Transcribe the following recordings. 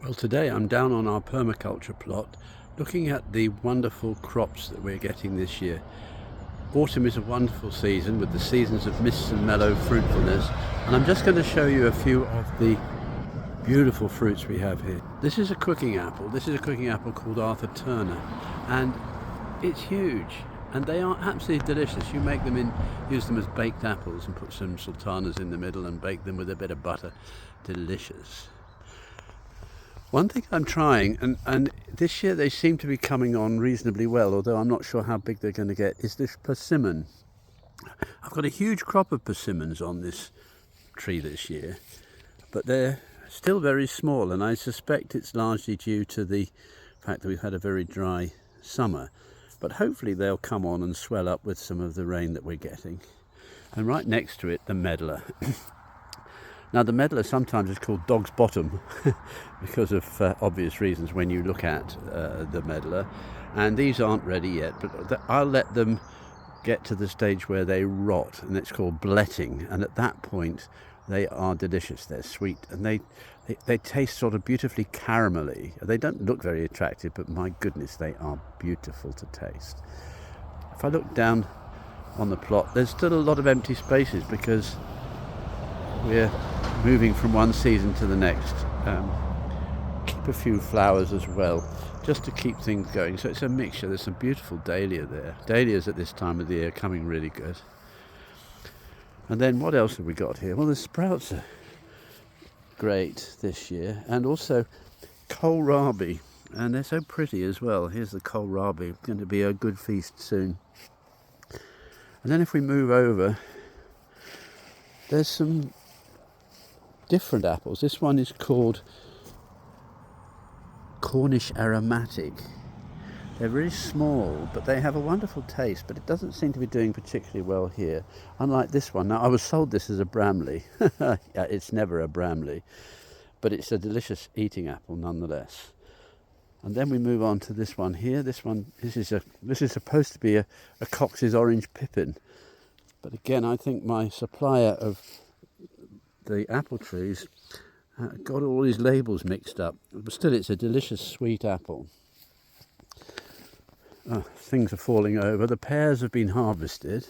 Well, today I'm down on our permaculture plot looking at the wonderful crops that we're getting this year. Autumn is a wonderful season with the seasons of mist and mellow fruitfulness, and I'm just going to show you a few of the beautiful fruits we have here. This is a cooking apple. This is a cooking apple called Arthur Turner, and it's huge and they are absolutely delicious. You make them use them as baked apples and put some sultanas in the middle and bake them with a bit of butter. Delicious. One thing I'm trying, and this year they seem to be coming on reasonably well, although I'm not sure how big they're going to get, is this persimmon. I've got a huge crop of persimmons on this tree this year, but they're still very small, and I suspect it's largely due to the fact that we've had a very dry summer. But hopefully they'll come on and swell up with some of the rain that we're getting. And right next to it, the medlar. Now the medlar sometimes is called dog's bottom because of obvious reasons when you look at the medlar, and these aren't ready yet, but I'll let them get to the stage where they rot, and it's called bletting, and at that point they are delicious. They're sweet and they taste sort of beautifully caramelly. They don't look very attractive, but my goodness, they are beautiful to taste. If I look down on the plot, there's still a lot of empty spaces because we're moving from one season to the next. Keep a few flowers as well, just to keep things going. So it's a mixture. There's some beautiful dahlia there. Dahlias at this time of the year are coming really good. And then what else have we got here? Well, the sprouts are great this year, and also kohlrabi, and they're so pretty as well. Here's the kohlrabi, going to be a good feast soon. And then if we move over, there's some different apples. This one is called Cornish aromatic. They're very small, but they have a wonderful taste, but it doesn't seem to be doing particularly well here, unlike this one. Now, I was sold this as a Bramley. It's never a Bramley, but it's a delicious eating apple nonetheless. And then we move on to this one here. This is supposed to be a Cox's orange pippin, but again, I think my supplier of the apple trees got all these labels mixed up, but still it's a delicious sweet apple. Things are falling over. The pears have been harvested,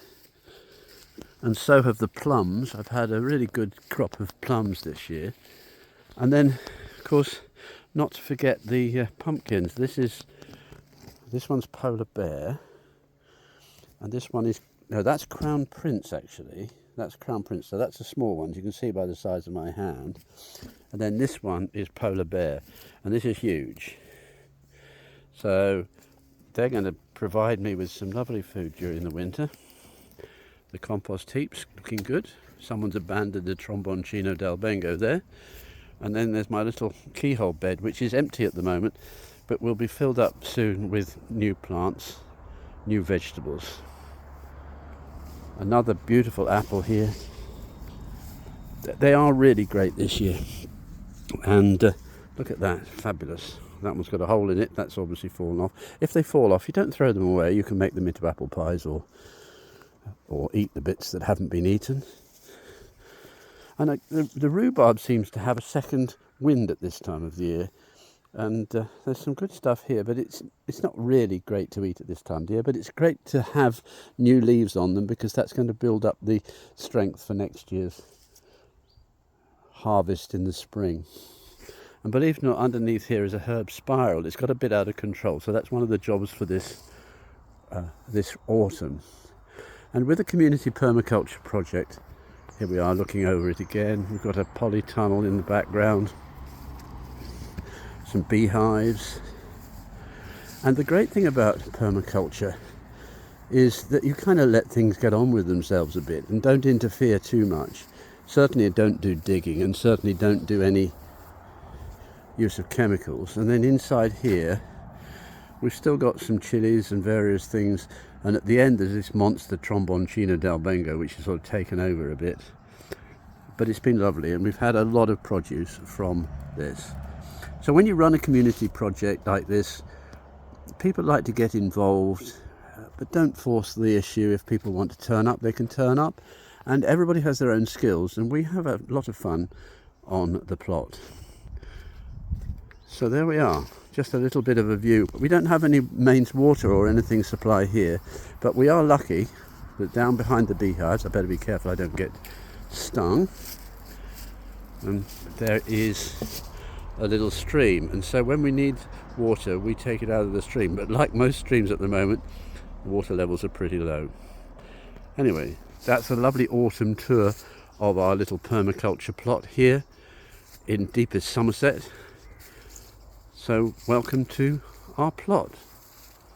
and so have the plums. I've had a really good crop of plums this year. And then, of course, not to forget the pumpkins. This one's polar bear, and this one is, no, that's Crown Prince actually. That's Crown Prince, so that's a small one. You can see by the size of my hand. And then this one is polar bear, and this is huge. So they're going to provide me with some lovely food during the winter. The compost heap's looking good. Someone's abandoned the tromboncino del Bengo there. And then there's my little keyhole bed, which is empty at the moment, but will be filled up soon with new plants, new vegetables. Another beautiful apple here. They are really great this year. And look at that, fabulous. That one's got a hole in it, that's obviously fallen off. If they fall off, you don't throw them away. You can make them into apple pies or eat the bits that haven't been eaten. And the rhubarb seems to have a second wind at this time of the year. And there's some good stuff here, but it's not really great to eat at this time of the year. But it's great to have new leaves on them because that's going to build up the strength for next year's harvest in the spring. And believe it or not, underneath here is a herb spiral. It's got a bit out of control, so that's one of the jobs for this autumn. And with the community permaculture project, here we are looking over it again. We've got a polytunnel in the background, some beehives. And the great thing about permaculture is that you kind of let things get on with themselves a bit and don't interfere too much. Certainly don't do digging, and certainly don't do any use of chemicals. And then inside here we've still got some chilies and various things, and at the end there's this monster tromboncino del Bengo which has sort of taken over a bit, but it's been lovely, and we've had a lot of produce from this. So when you run a community project like this, people like to get involved, but don't force the issue. If people want to turn up, they can turn up, and everybody has their own skills, and we have a lot of fun on the plot. So there we are, just a little bit of a view. We don't have any mains water or anything supply here, but we are lucky that down behind the beehives, I better be careful I don't get stung, and there is a little stream, and so when we need water we take it out of the stream, but like most streams at the moment, the water levels are pretty low. Anyway, that's a lovely autumn tour of our little permaculture plot here in deepest Somerset. So welcome to our plot.